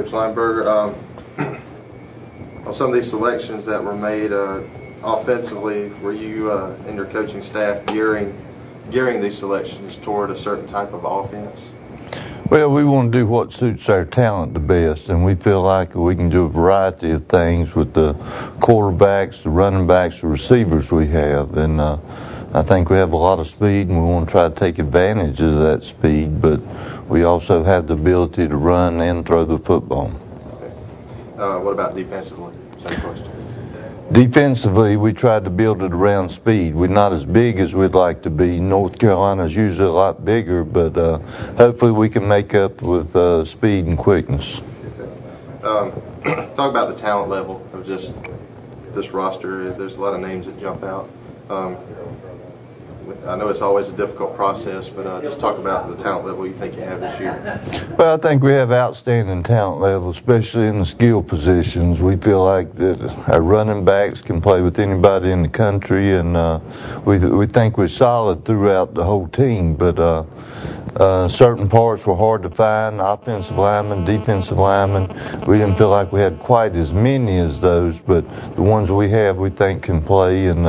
Coach Lineberger. On some of these selections that were made offensively, were you and your coaching staff gearing these selections toward a certain type of offense? Well, we want to do what suits our talent the best, and we feel like we can do a variety of things with the quarterbacks, the running backs, the receivers we have. And I think we have a lot of speed, and we want to try to take advantage of that speed, but we also have the ability to run and throw the football. Okay. What about defensively? Same question. Defensively, we tried to build it around speed. We're not as big as we'd like to be. North Carolina's usually a lot bigger, but hopefully we can make up with speed and quickness. Talk about the talent level of just this roster. There's a lot of names that jump out. I know it's always a difficult process, but just talk about the talent level you think you have this year. Well, I think we have outstanding talent level, especially in the skill positions. We feel like that our running backs can play with anybody in the country, and we think we're solid throughout the whole team. But certain parts were hard to find, offensive linemen, defensive linemen. We didn't feel like we had quite as many as those, but the ones we have we think can play, and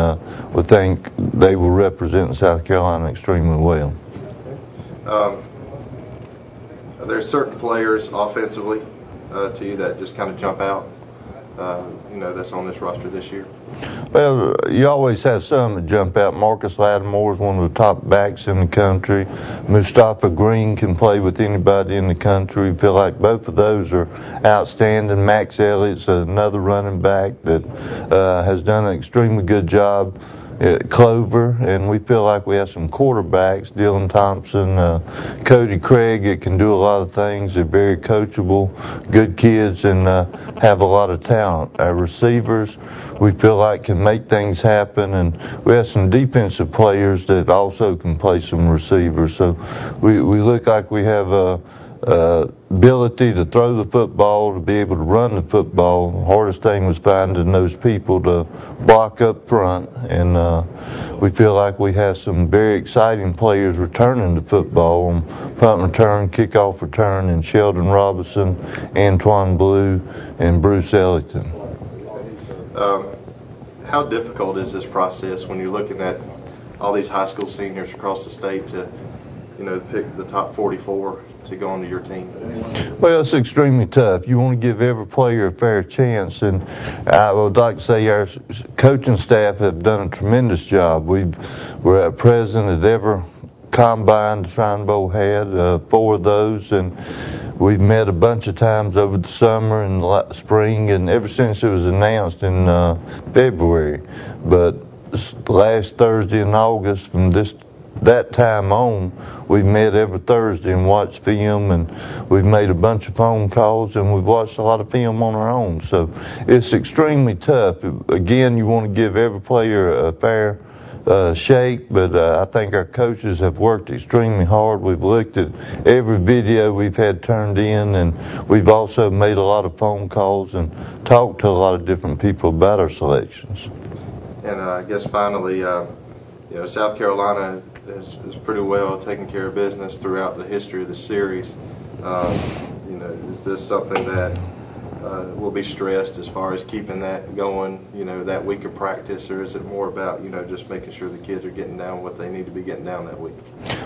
we think they will represent South Carolina extremely well. There's certain players offensively to you that just kind of jump out, that's on this roster this year? Well, you always have some that jump out. Marcus Lattimore is one of the top backs in the country. Mustafa Green can play with anybody in the country. We feel like both of those are outstanding. Max Elliott's another running back that has done an extremely good job at Clover, and we feel like we have some quarterbacks, Dylan Thompson, Cody Craig, that can do a lot of things. They're very coachable, good kids, and have a lot of talent. Our receivers, we feel like, can make things happen, and we have some defensive players that also can play some receivers. So we look like we have ability to throw the football, to be able to run the football. The hardest thing was finding those people to block up front, and we feel like we have some very exciting players returning the football on punt return, kickoff return, and Sheldon Robinson, Antoine Blue, and Bruce Ellington. How difficult is this process when you're looking at all these high school seniors across the state to pick the top 44 to go onto your team? Well, it's extremely tough. You want to give every player a fair chance, and I would like to say our coaching staff have done a tremendous job. We're present at every combine the Shrine Bowl had, 4 of those, and we've met a bunch of times over the summer and the spring, and ever since it was announced in February. But last Thursday in August, from that time on, we've met every Thursday and watched film, and we've made a bunch of phone calls, and we've watched a lot of film on our own. So it's extremely tough. Again, you want to give every player a fair shake, but I think our coaches have worked extremely hard. We've looked at every video we've had turned in, and we've also made a lot of phone calls and talked to a lot of different people about our selections. And I guess finally, South Carolina is pretty well taken care of business throughout the history of the series. Is this something that will be stressed as far as keeping that going, that week of practice, or is it more about, just making sure the kids are getting down what they need to be getting down that week?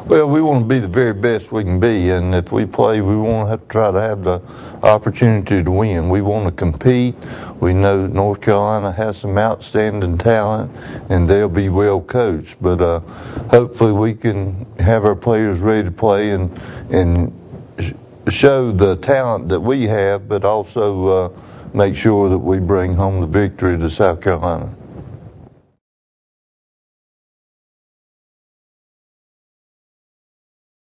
Well, we want to be the very best we can be, and if we play, we want to have to try to have the opportunity to win. We want to compete. We know North Carolina has some outstanding talent, and they'll be well coached, but hopefully we can have our players ready to play and show the talent that we have, but also make sure that we bring home the victory to South Carolina.